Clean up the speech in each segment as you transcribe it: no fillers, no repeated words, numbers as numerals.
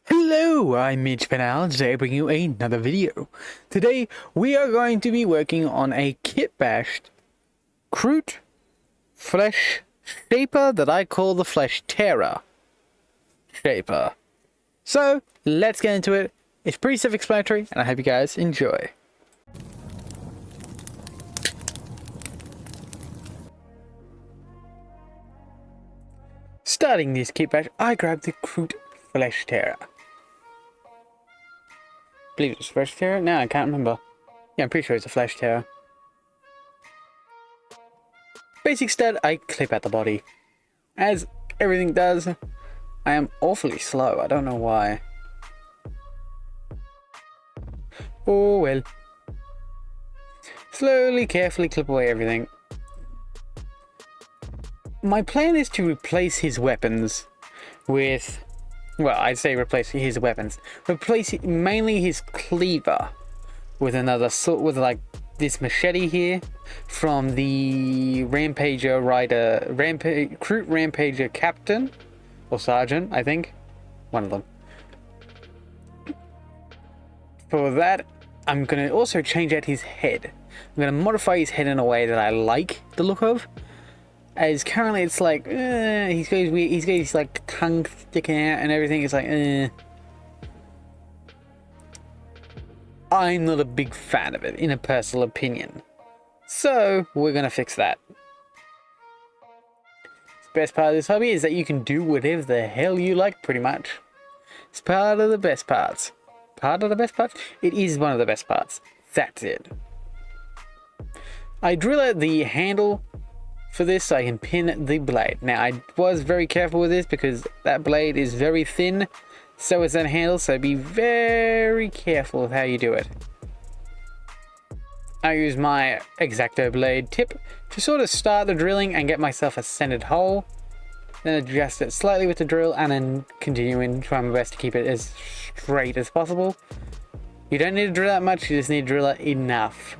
Hello, I'm Mitch Penal, today bringing you another video. Today we are going to be working on a kit-bashed kroot flesh shaper that I call the flesh tearer shaper. So let's get into it. It's pretty self-explanatory and I hope you guys enjoy. Starting this kit bash, I grabbed the kroot flesh tearer. I believe it's flesh tearer? No, I can't remember. Yeah, I'm pretty sure it's a flesh tearer. Basic stat, I clip at the body. As everything does, I am awfully slow. I don't know why. Oh well. Slowly, carefully clip away everything. My plan is to replace his weapons with... Well, I'd say replace his weapons. Replace mainly his cleaver with another sort, with like this machete here from the Rampager Rider, Kroot Rampager Captain or Sergeant, I think, one of them. For that, I'm gonna also change out his head. I'm gonna modify his head in a way that I like the look of. As currently it's like, he's got his like tongue sticking out and everything. It's like, I'm not a big fan of it, in a personal opinion. So we're gonna fix that. The best part of this hobby is that you can do whatever the hell you like, pretty much. It's part of the best parts. Part of the best parts? It is one of the best parts. That's it. I drill out the handle for this so I can pin the blade. Now I was very careful with this because that blade is very thin, so is that handle, so be very careful with how you do it. I use my X-Acto blade tip to sort of start the drilling and get myself a centered hole, then adjust it slightly with the drill and then continuing try my best to keep it as straight as possible. You don't need to drill that much, you just need to drill it enough.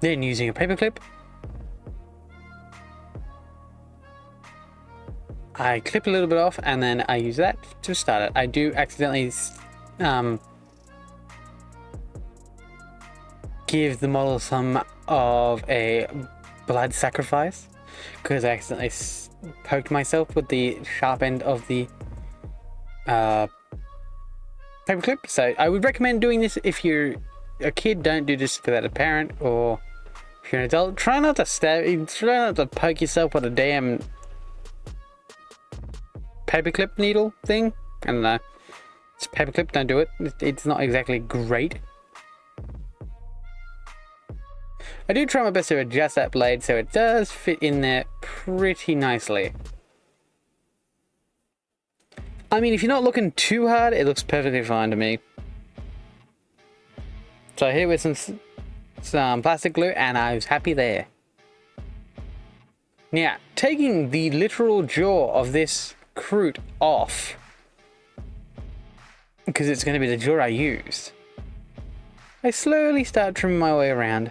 Then using a paper clip, I clip a little bit off and then I use that to start it. I do accidentally give the model some of a blood sacrifice because I accidentally poked myself with the sharp end of the paperclip. So I would recommend doing this if you're a kid. Don't do this without a parent, or if you're an adult, try not to poke yourself with a damn paperclip needle thing. I don't know. It's a paperclip, don't do it. It's not exactly great. I do try my best to adjust that blade so it does fit in there pretty nicely. I mean, if you're not looking too hard, it looks perfectly fine to me. So I hit it with some plastic glue and I was happy there. Now, taking the literal jaw of this kroot off, because it's going to be the jaw I use, I slowly start trimming my way around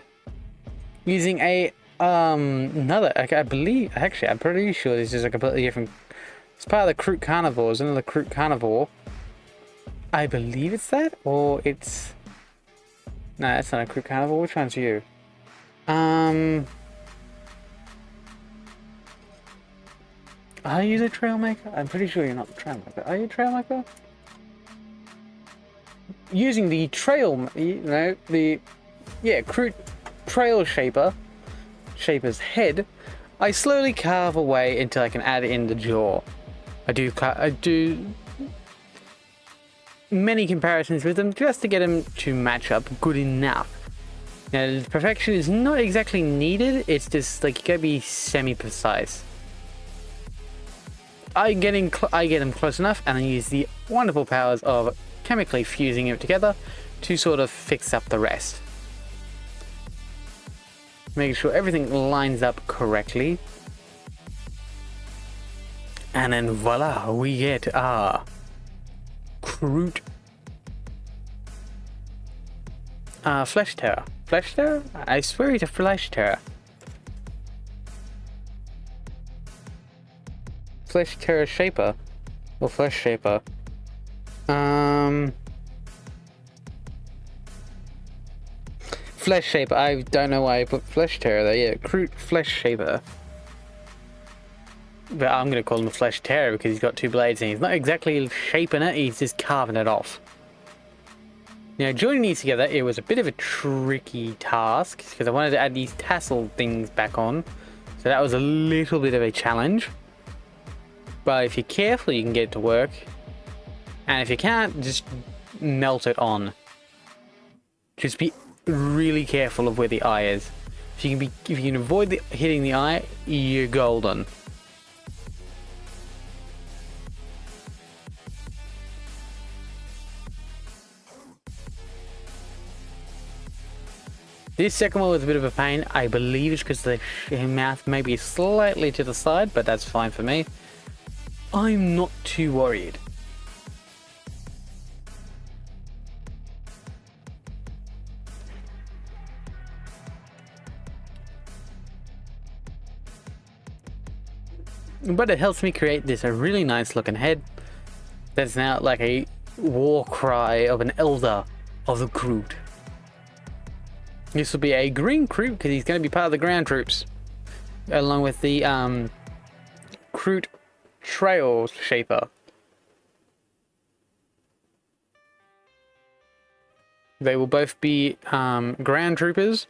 using a another, I believe, actually I'm pretty sure this is a completely different, it's part of the Kroot Carnivores, another Kroot Carnivore. I believe it's that, or it's, no, that's not a Kroot Carnivore. Which one's you? Are you the Trailmaker? I'm pretty sure you're not the Trailmaker. Are you a Trailmaker? Using the Kroot Trail Shaper's head, I slowly carve away until I can add in the jaw. I do many comparisons with them just to get them to match up good enough. Now, perfection is not exactly needed. It's just like you gotta be semi-precise. I get them close enough and I use the wonderful powers of chemically fusing it together to sort of fix up the rest. Making sure everything lines up correctly. And then voila, we get our kroot flesh tearer. Flesh tearer? I swear he's a flesh tearer. Flesh tearer shaper. Or flesh shaper. Flesh shaper. I don't know why I put flesh tearer there. Yeah, kroot flesh shaper. But I'm gonna call him a flesh tearer because he's got two blades and he's not exactly shaping it, he's just carving it off. Now, joining these together, it was a bit of a tricky task because I wanted to add these tassel things back on. So that was a little bit of a challenge. But if you're careful, you can get it to work. And if you can't, just melt it on. Just be really careful of where the eye is. If you can avoid hitting the eye, you're golden. This second one was a bit of a pain. I believe it's because the mouth may be slightly to the side, but that's fine for me. I'm not too worried. But it helps me create this a really nice looking head that's now like a war cry of an elder of the kroot. This will be a green kroot because he's going to be part of the ground troops, along with the kroot trail shaper. They will both be ground troopers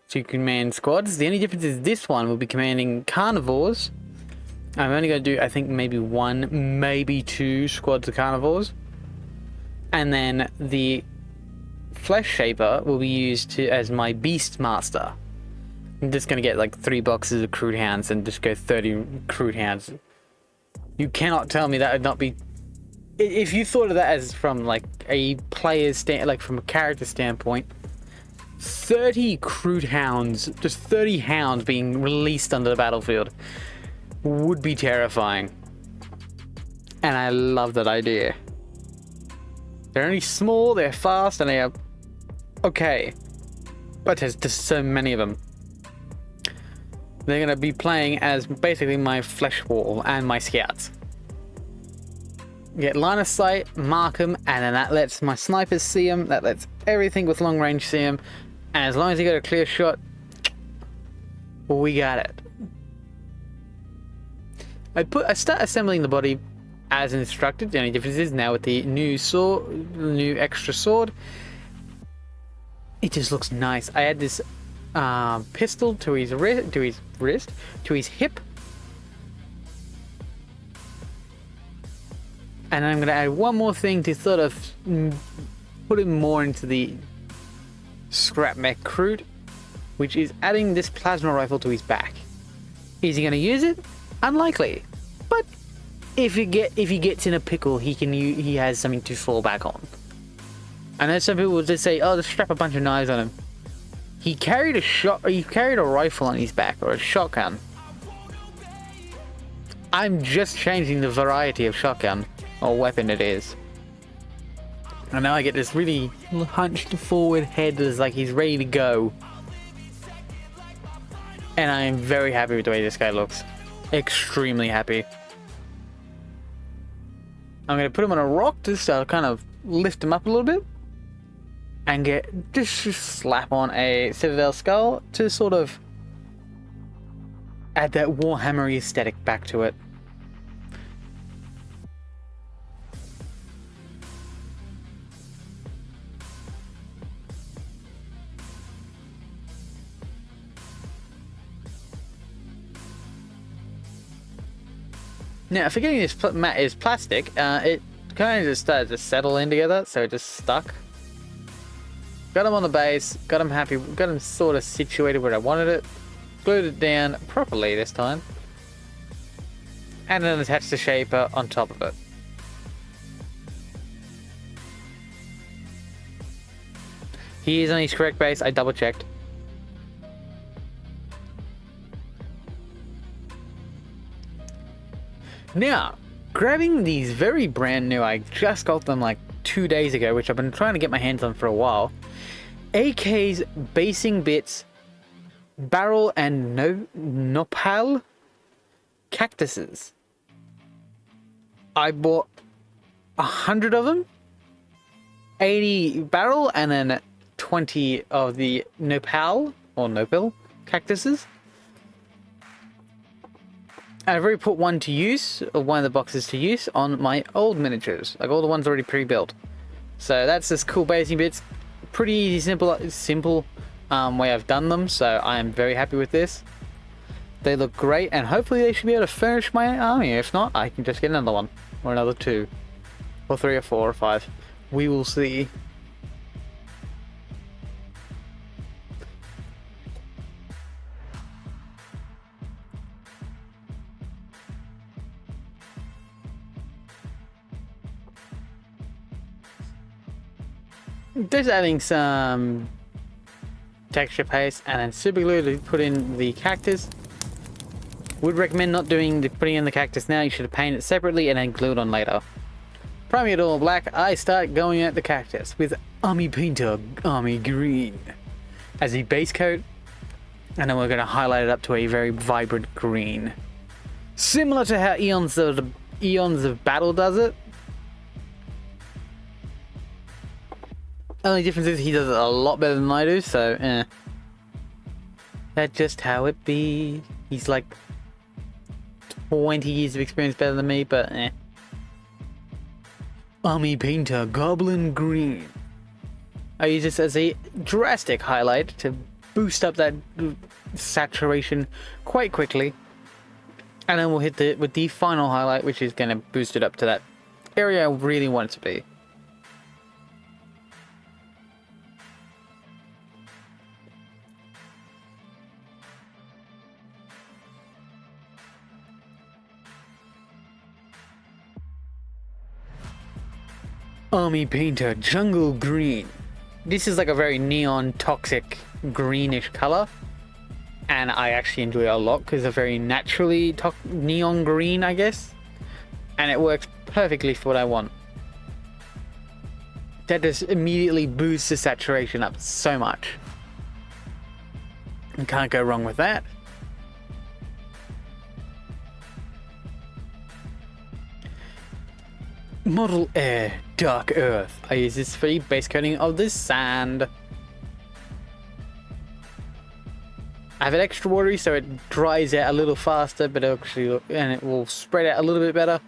to command squads. The only difference is this one will be commanding carnivores. I'm only going to do, I think, maybe one, maybe two squads of carnivores. And then the flesh shaper will be used as my beast master. I'm just going to get like 3 boxes of kroot hounds and just go 30 kroot hounds. You cannot tell me that would not be... If you thought of that as from like a player's like from a character standpoint, 30 kroot hounds, just 30 hounds being released onto the battlefield would be terrifying. And I love that idea. They're only small, they're fast, and they are okay. But there's just so many of them. They're going to be playing as basically my flesh wall and my scouts. Get line of sight, mark them, and then that lets my snipers see them. That lets everything with long range see them. And as long as you got a clear shot, we got it. I start assembling the body as instructed. The only difference is now with the new sword, new extra sword, it just looks nice. I add this pistol to his wrist, to his hip. And I'm going to add one more thing to sort of put him more into the scrap mech kroot, which is adding this plasma rifle to his back. Is he going to use it? Unlikely. But if he gets in a pickle, he has something to fall back on. I know some people will just say, "Oh, just strap a bunch of knives on him." He carried a rifle on his back, or a shotgun. I'm just changing the variety of shotgun or weapon it is. And now I get this really hunched forward head that's like he's ready to go. And I am very happy with the way this guy looks. Extremely happy. I'm going to put him on a rock just to kind of lift him up a little bit. And just slap on a Citadel skull to sort of add that Warhammer aesthetic back to it. Now, forgetting this mat is plastic, it kind of just started to settle in together, so it just stuck. Got him on the base, got him happy, got him sort of situated where I wanted it, glued it down properly this time, and then attached the shaper on top of it. He is on his correct base, I double checked. Now, grabbing these very brand new, I just got them like 2 days ago, which I've been trying to get my hands on for a while. AK's basing bits, barrel and nopal cactuses. I bought 100 of them, 80 barrel, and then 20 of the nopal or nopal cactuses. I've already put one to use, or one of the boxes to use, on my old miniatures. Like all the ones already pre-built. So that's this cool basing bits. Pretty easy, simple way I've done them. So I am very happy with this. They look great, and hopefully they should be able to furnish my army. If not, I can just get another one, or another 2, or 3, or 4, or 5. We will see. Just adding some texture paste and then super glue to put in the cactus. Would recommend not putting in the cactus now. You should paint it separately and then glue it on later. Priming it all black, I start going at the cactus with Army Painter Army Green as the base coat, and then we're going to highlight it up to a very vibrant green, similar to how Eons of Battle does it. Only difference is he does it a lot better than I do, so that's just how it be. He's like 20 years of experience better than me, but Army Painter Goblin Green. I use this as a drastic highlight to boost up that saturation quite quickly. And then we'll hit it with the final highlight, which is going to boost it up to that area I really want it to be. Army Painter Jungle Green. This is like a very neon toxic greenish color, and I actually enjoy it a lot because it's a very naturally neon green, I guess, and it works perfectly for what I want. That just immediately boosts the saturation up so much. You can't go wrong with that. Model Air Dark Earth. I use this for the base coating of the sand. I have it extra watery so it dries out a little faster, but actually, and it will spread out a little bit better.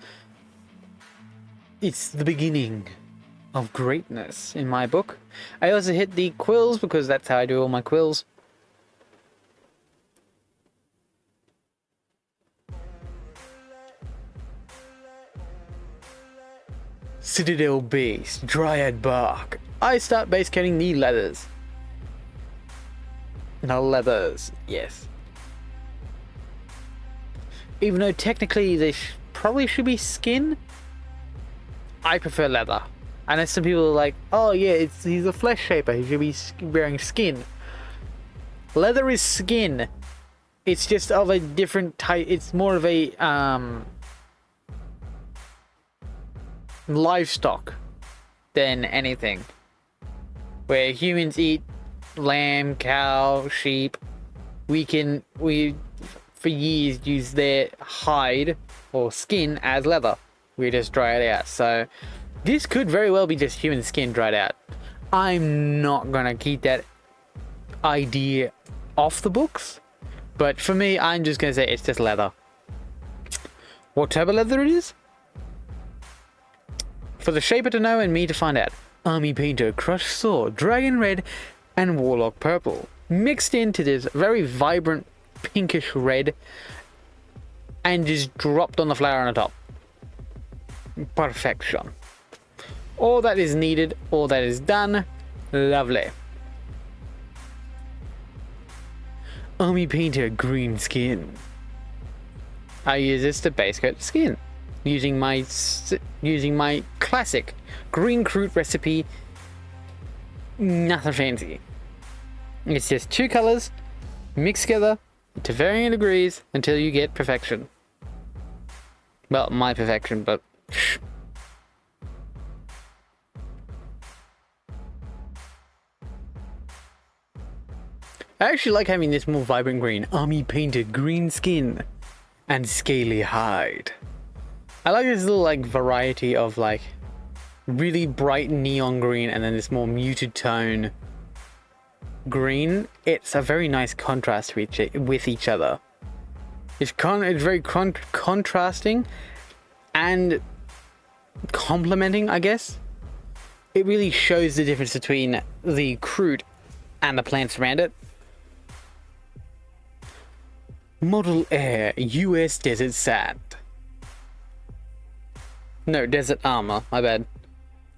It's the beginning of greatness in my book. I also hit the quills because that's how I do all my quills. Citadel Base, Dryad Bark. I start base coating the leathers. The leathers, yes. Even though technically they probably should be skin, I prefer leather. I know some people are like, oh yeah, he's a flesh shaper, he should be wearing skin. Leather is skin. It's just of a different type. It's more of a livestock than anything. Where humans eat lamb, cow, sheep, we for years use their hide or skin as leather. We just dry it out. So this could very well be just human skin dried out. I'm not gonna keep that idea off the books, but for me, I'm just gonna say it's just leather. What type of leather it is? For the shaper to know and me to find out. Army Painter Crushed Sword, Dragon Red and Warlock Purple. Mixed into this very vibrant pinkish red and just dropped on the flower on the top. Perfection. All that is needed, all that is done. Lovely. Army Painter Green Skin. I use this to base coat the skin. Using my classic green kroot recipe. Nothing fancy. It's just 2 colors mixed together to varying degrees until you get perfection. Well, my perfection, but shh. I actually like having this more vibrant green. Army Painted Green Skin and Scaly Hide. I like this little like variety of like really bright neon green and then this more muted tone green. It's a very nice contrast with each other. It's very contrasting and complementing, I guess. It really shows the difference between the kroot and the plants around it. Model Air US Desert Sand. No, Desert Armor, my bad.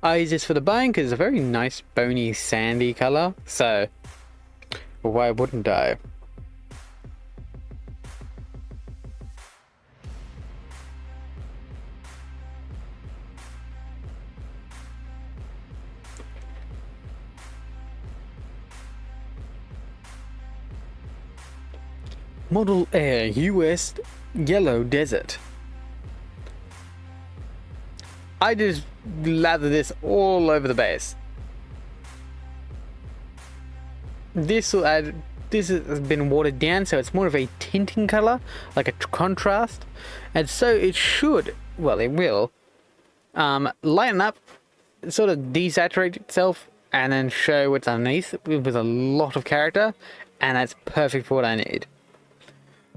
I use this for the bone because it's a very nice bony sandy color, so why wouldn't I? Model Air US Yellow Desert. I just lather this all over the base. This has been watered down, so it's more of a tinting color, like a contrast, and so it should, well, it will lighten up, sort of desaturate itself, and then show what's underneath with a lot of character, and that's perfect for what I need.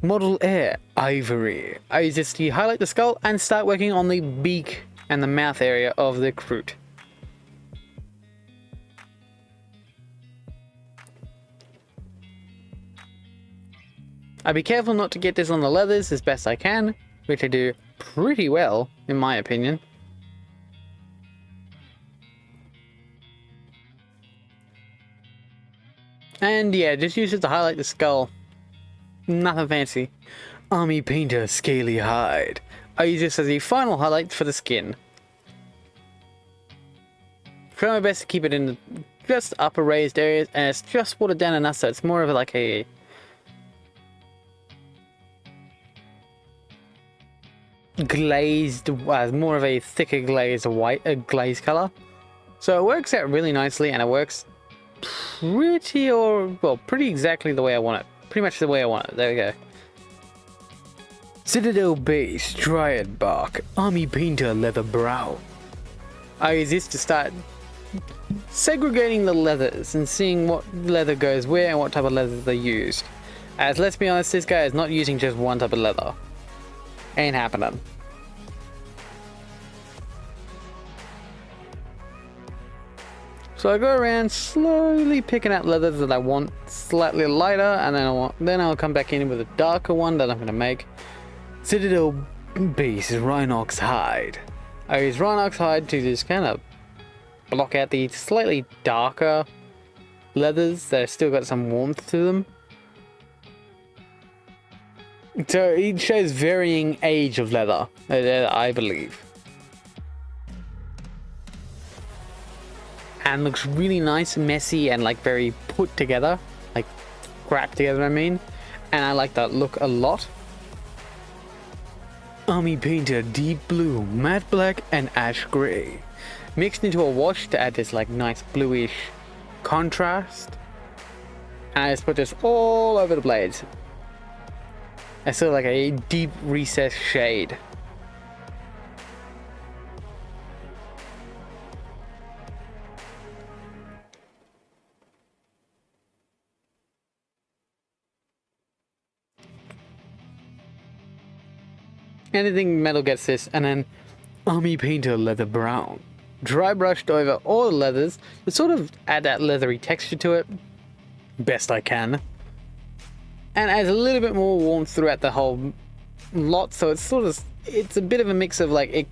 Model Air Ivory. I use this to highlight the skull and start working on the beak and the mouth area of the kroot. I'll be careful not to get this on the leathers as best I can, which I do pretty well, in my opinion. And yeah, just use it to highlight the skull. Nothing fancy. Army Painter Scaly Hide. I use this as the final highlight for the skin. Try my best to keep it in the just upper raised areas, and it's just watered down enough so it's more of like a glazed, more of a thicker glazed white, glazed color. So it works out really nicely, and it works pretty exactly the way I want it. Pretty much the way I want it. There we go. Citadel Base Dryad Bark Army Painter Leather Brown. I use this to start segregating the leathers and seeing what leather goes where and what type of leather they used. As let's be honest, this guy is not using just one type of leather. Ain't happening. So I go around slowly picking out leathers that I want slightly lighter, and then I'll come back in with a darker one that I'm going to make. Citadel Base Rhinox Hide. I use Rhinox Hide to just kind of block out the slightly darker leathers that have still got some warmth to them. So it shows varying age of leather, I believe. And looks really nice, messy, and like very put together, like scrapped together, I mean. And I like that look a lot. Army Painter Deep Blue, Matte Black, and Ash Gray. Mixed into a wash to add this like nice bluish contrast. And I just put this all over the blades. It's sort of like a deep recessed shade. Anything metal gets this, and then Army Painter Leather Brown. Dry brushed over all the leathers to sort of add that leathery texture to it, best I can. And adds a little bit more warmth throughout the whole lot, so it's a bit of a mix of like, it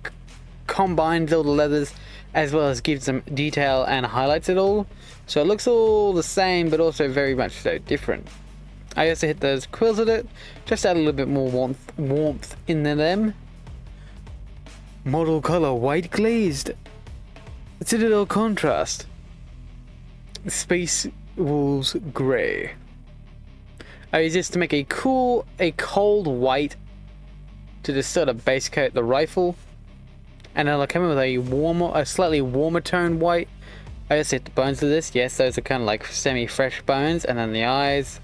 combines all the leathers as well as gives them detail and highlights it all. So it looks all the same, but also very much so different. I also hit those quills with it, just add a little bit more warmth in them. Model color white glazed. Citadel contrast. Space Wolves gray. I use this to make a cold white to just sort of base coat the rifle. And then I'll come in with a slightly warmer tone white. I just hit the bones of this. Yes, those are kind of like semi-fresh bones. And then the eyes.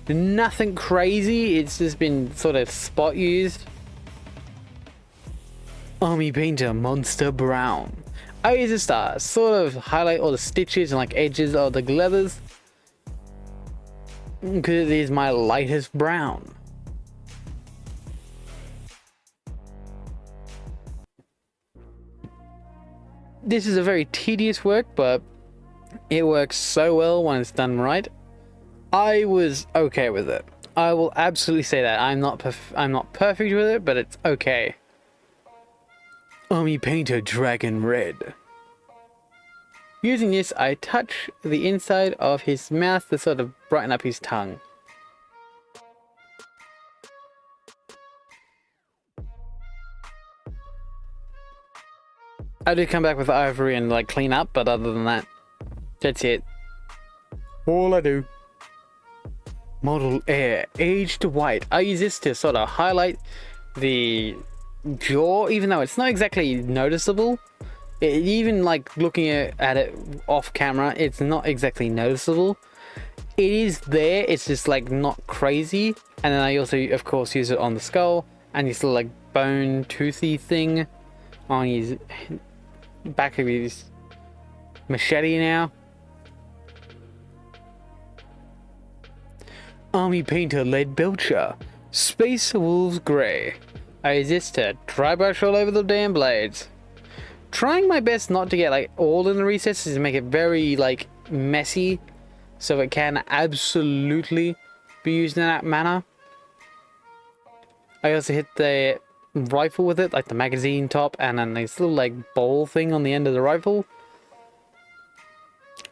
Nothing crazy, it's just been sort of spot used. Army Painter Monster Brown. I use this to sort of highlight all the stitches and like edges of the leathers, because it is my lightest brown. This is a very tedious work, but it works so well when it's done right. I was okay with it. I will absolutely say that. I'm not perfect with it, but it's okay. Army Painter Dragon Red. Using this, I touch the inside of his mouth to sort of brighten up his tongue. I do come back with ivory and like clean up, but other than that, that's it. All I do. Model Air Aged White. I use this to sort of highlight the jaw, even though it's not exactly noticeable. Even like looking at it off camera, it's not exactly noticeable. It is there, it's just like not crazy. And then I also, of course, use it on the skull and this little like bone toothy thing on his back of his machete now. Army Painter Lead Belcher. Space Wolves Grey. I use this to dry brush all over the damn blades. Trying my best not to get like all in the recesses and make it very like messy, so it can absolutely be used in that manner. I also hit the rifle with it, like the magazine top, and then this little like bowl thing on the end of the rifle.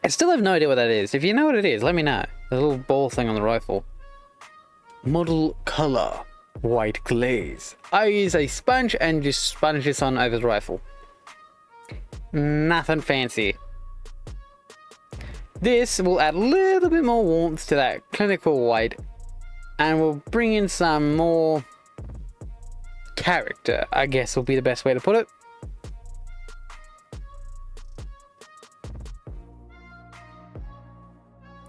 I still have no idea what that is. If you know what it is, let me know. The little ball thing on the rifle. Model Color White Glaze. I use a sponge and just sponge this on over the rifle. Nothing fancy. This will add a little bit more warmth to that clinical white and will bring in some more character, I guess will be the best way to put it.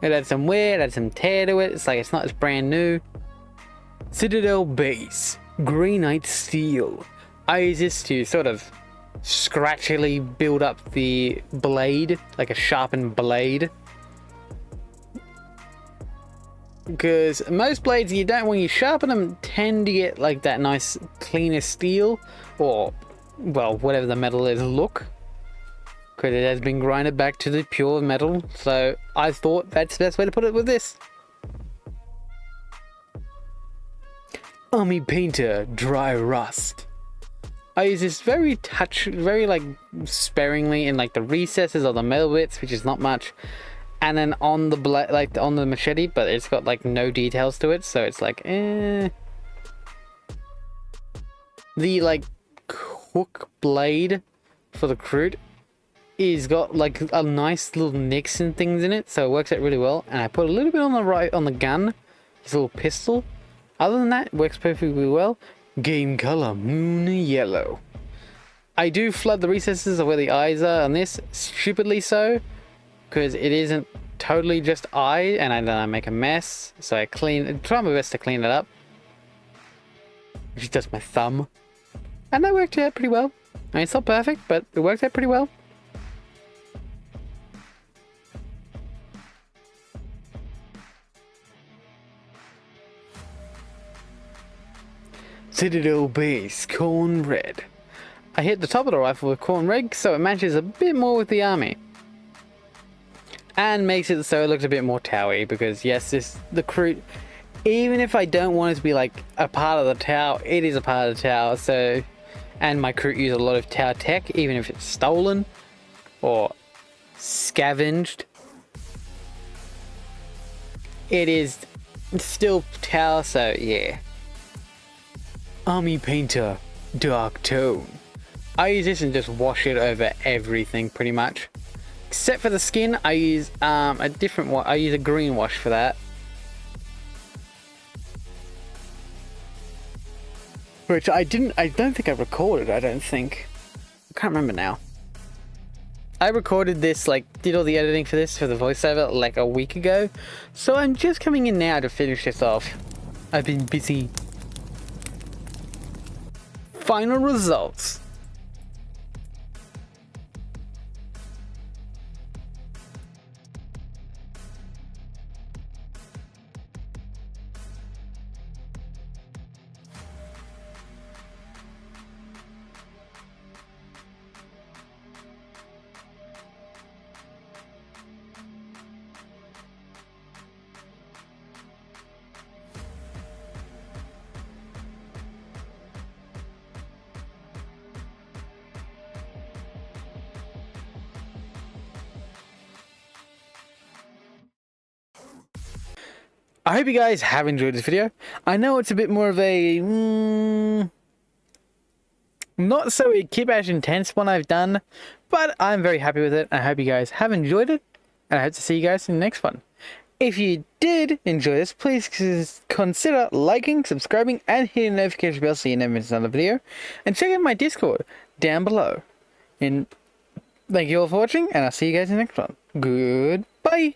It adds some wear, it adds some tear to it. It's like it's not as brand new. Citadel Base Greenite Steel. I use this to sort of scratchily build up the blade, like a sharpened blade. Because most blades, you don't, when you sharpen them, tend to get like that nice cleaner steel, or well, whatever the metal is, look. Because it has been grinded back to the pure metal, so I thought that's the best way to put it with this. Army Painter Dry Rust. I use this very like sparingly in like the recesses of the metal bits, which is not much, and then on the like on the machete, but it's got like no details to it, so it's like The like hook blade for the kroot is got like a nice little nicks and things in it, so it works out really well. And I put a little bit on the right on the gun, this little pistol. Other than that, it works perfectly well. Game color Moon Yellow. I do flood the recesses of where the eyes are on this, stupidly so, because it isn't totally just eye, and then I make a mess. So I try my best to clean it up. Which is just my thumb. And that worked out pretty well. I mean, it's not perfect, but it worked out pretty well. Citadel Base Corn Red. I hit the top of the rifle with corn red, so it matches a bit more with the army. And makes it so it looks a bit more towery, because yes, the kroot, even if I don't want it to be like a part of the tower, it is a part of the tower, so, and my kroot use a lot of tower tech, even if it's stolen or scavenged. It is still tower, so yeah. Army Painter Dark Tone. I use this and just wash it over everything pretty much. Except for the skin, I use a different one. I use a green wash for that. Which I don't think I recorded, I don't think. I can't remember now. I recorded this, like, did all the editing for this, for the voiceover, like a week ago. So I'm just coming in now to finish this off. I've been busy. Final results. I hope you guys have enjoyed this video. I know it's a bit more of a not so kitbash intense one I've done, but I'm very happy with it. I hope you guys have enjoyed it, and I hope to see you guys in the next one. If you did enjoy this, please consider liking, subscribing, and hitting the notification bell so you never miss another video. And check out my Discord down below. And thank you all for watching, and I'll see you guys in the next one. Goodbye!